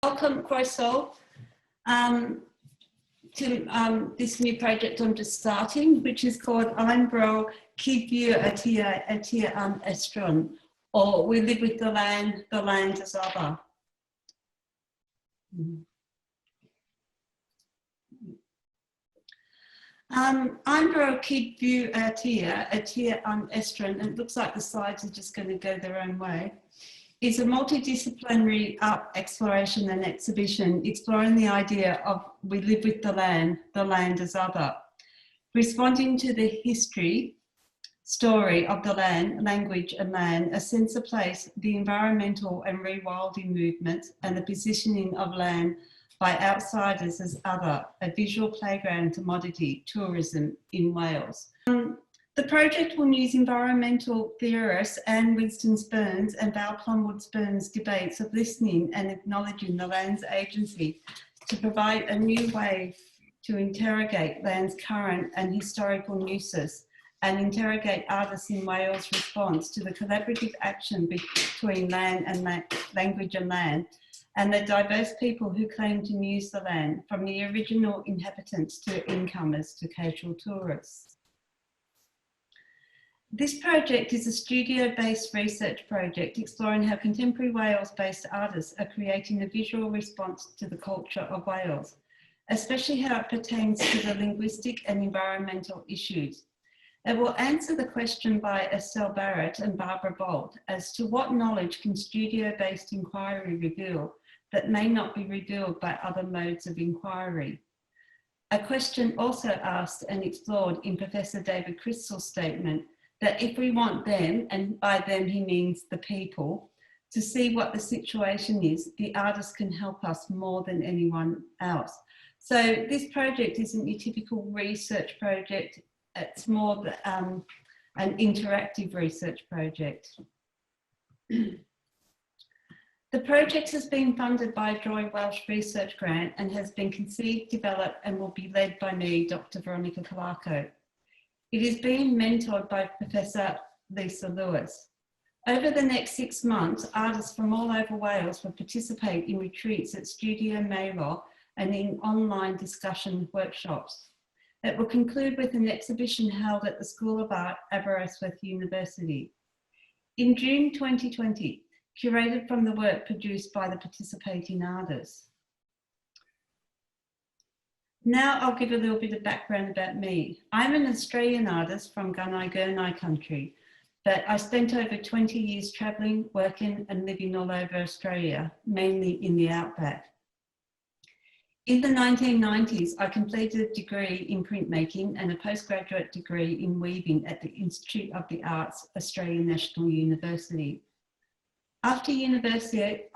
Welcome, Croissant, to this new project I'm just starting, which is called Cyd-fyw Estron, or We Live with the Land is Other. Cyd-fyw Estron, and it looks like the slides are just going to go their own way, is a multidisciplinary art exploration and exhibition exploring the idea of we live with the land as other, responding to the history, story of the land, language and land, a sense of place, the environmental and rewilding movements, and the positioning of land by outsiders as other, a visual playground commodity, tourism in Wales. The project will use environmental theorists Anne Winston-Spurns and Val Plumwood-Spurns' debates of listening and acknowledging the land's agency to provide a new way to interrogate land's current and historical uses and interrogate artists in Wales' response to the collaborative action between land and language and land, and the diverse people who claim to use the land, from the original inhabitants to incomers to casual tourists. This project is a studio-based research project exploring how contemporary Wales-based artists are creating a visual response to the culture of Wales, especially how it pertains to the linguistic and environmental issues. It will answer the question by Estelle Barrett and Barbara Bolt as to what knowledge can studio-based inquiry reveal that may not be revealed by other modes of inquiry. A question also asked and explored in Professor David Crystal's statement that if we want them, and by them he means the people, to see what the situation is, the artist can help us more than anyone else. So this project isn't your typical research project, it's more an interactive research project. The project has been funded by a Joy Welsh Research Grant and has been conceived, developed and will be led by me, Dr. Veronica Calarco. It is being mentored by Professor Lisa Lewis. Over the next 6 months, artists from all over Wales will participate in retreats at Stiwdio Maelor and in online discussion workshops. It will conclude with an exhibition held at the School of Art, Aberystwyth University. In June 2020, curated from the work produced by the participating artists. Now I'll give a little bit of background about me. I'm an Australian artist from Gunai country, but I spent over 20 years travelling, working and living all over Australia, mainly in the outback. In the 1990s, I completed a degree in printmaking and a postgraduate degree in weaving at the Institute of the Arts, Australian National University. After university,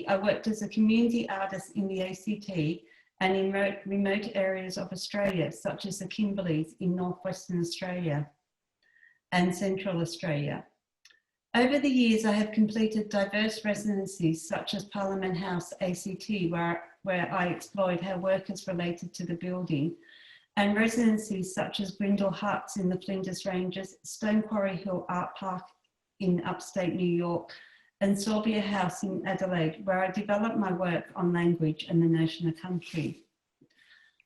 I worked as a community artist in the ACT and in remote areas of Australia, such as the Kimberleys in northwestern Australia and central Australia. Over the years, I have completed diverse residencies such as Parliament House ACT, where I explored how workers related to the building, and residencies such as Grindle Huts in the Flinders Ranges, Stone Quarry Hill Art Park in upstate New York, and Sorbia House in Adelaide, where I developed my work on language and the notion of country.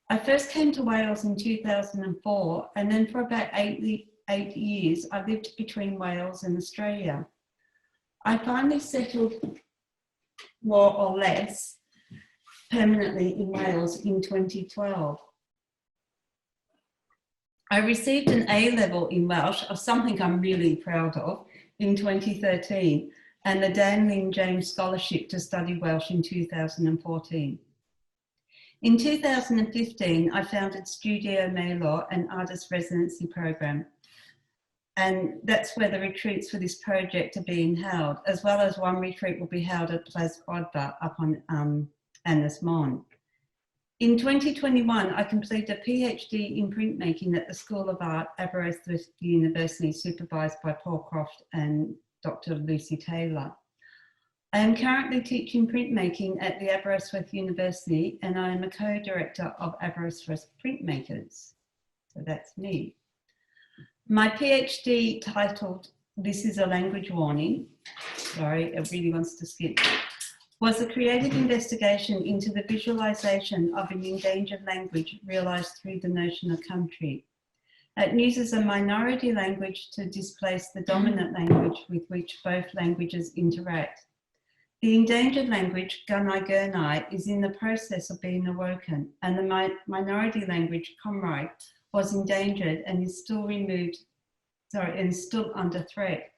I first came to Wales in 2004, and then for about eight years, I lived between Wales and Australia. I finally settled more or less permanently in Wales in 2012. I received an A-level in Welsh, of something I'm really proud of, in 2013, and the Dan Lynn James Scholarship to study Welsh in 2014. In 2015, I founded Stiwdio Maelor, an artist residency program, and that's where the retreats for this project are being held, as well as one retreat will be held at Plas Gwadfa up on Ynys Môn. In 2021, I completed a PhD in printmaking at the School of Art, Aberystwyth University, supervised by Paul Croft and Dr. Lucy Taylor. I am currently teaching printmaking at the Aberystwyth University, and I am a co-director of Aberystwyth Printmakers. So that's me. My PhD titled, This is a Language Warning. Sorry, it really wants to skip. was a creative investigation into the visualisation of an endangered language realised through the notion of country. It uses a minority language to displace the dominant language with which both languages interact. The endangered language, Gunai-Gurnai, is in the process of being awoken, and the minority language, Comrai, was endangered and is still still under threat.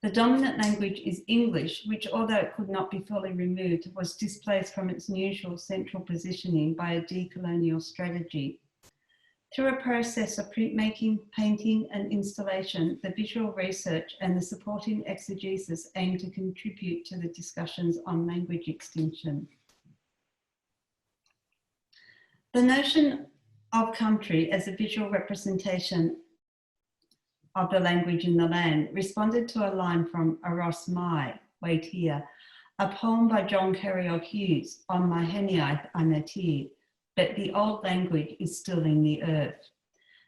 The dominant language is English, which, although it could not be fully removed, was displaced from its usual central positioning by a decolonial strategy. Through a process of printmaking, painting, and installation, the visual research and the supporting exegesis aim to contribute to the discussions on language extinction. The notion of country as a visual representation of the language in the land responded to a line from Aros Mai, Wait Here, a poem by John Kerry-Og Hughes, On my iaith ymateb, but the old language is still in the earth.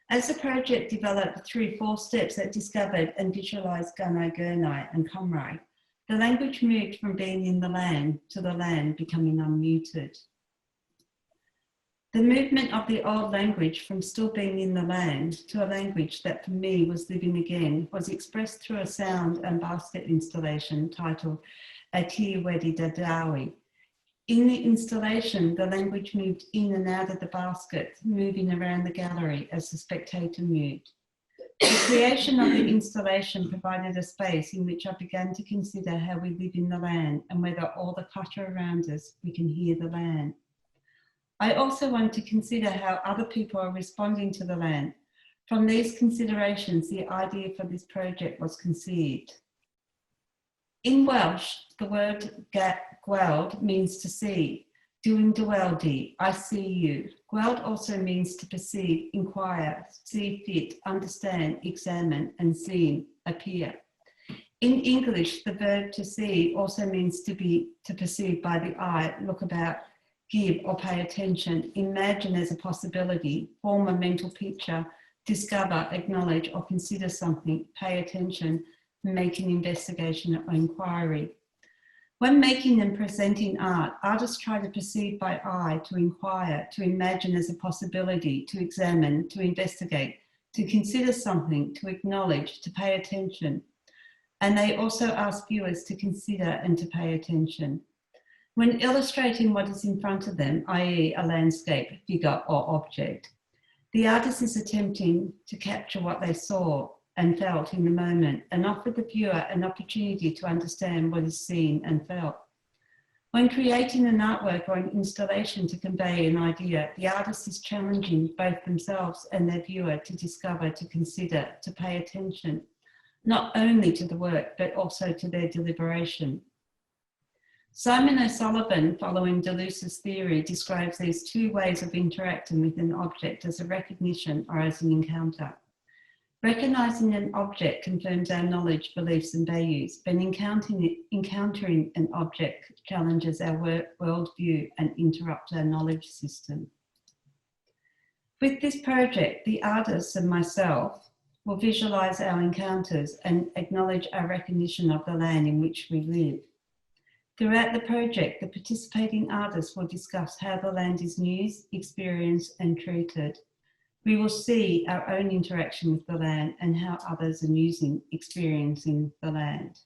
As the project developed through 4 steps that discovered and visualised Gunai-Gurnai and Comrai, the language moved from being in the land to the land becoming unmuted. The movement of the old language from still being in the land to a language that for me was living again was expressed through a sound and basket installation titled Cyd-fyw. In the installation, the language moved in and out of the basket, moving around the gallery as the spectator moved. The creation of the installation provided a space in which I began to consider how we live in the land and whether all the clutter around us, we can hear the land. I also want to consider how other people are responding to the land. From these considerations, the idea for this project was conceived. In Welsh, the word weld means to see. Doing dyweldi, I see you. Weld also means to perceive, inquire, see fit, understand, examine, and seen, appear. In English, the verb to see also means to perceive by the eye, look about, give or pay attention, imagine as a possibility, form a mental picture, discover, acknowledge or consider something, pay attention, make an investigation or inquiry. When making and presenting art, artists try to perceive by eye, to inquire, to imagine as a possibility, to examine, to investigate, to consider something, to acknowledge, to pay attention. And they also ask viewers to consider and to pay attention. When illustrating what is in front of them, i.e. a landscape, figure or object, the artist is attempting to capture what they saw and felt in the moment and offer the viewer an opportunity to understand what is seen and felt. When creating an artwork or an installation to convey an idea, the artist is challenging both themselves and their viewer to discover, to consider, to pay attention, not only to the work, but also to their deliberation. Simon O'Sullivan, following Deleuze's theory, describes these 2 ways of interacting with an object as a recognition or as an encounter. Recognising an object confirms our knowledge, beliefs and values, but encountering an object challenges our worldview and interrupts our knowledge system. With this project, the artists and myself will visualise our encounters and acknowledge our recognition of the land in which we live. Throughout the project, the participating artists will discuss how the land is used, experienced and treated. We will see our own interaction with the land and how others are experiencing the land.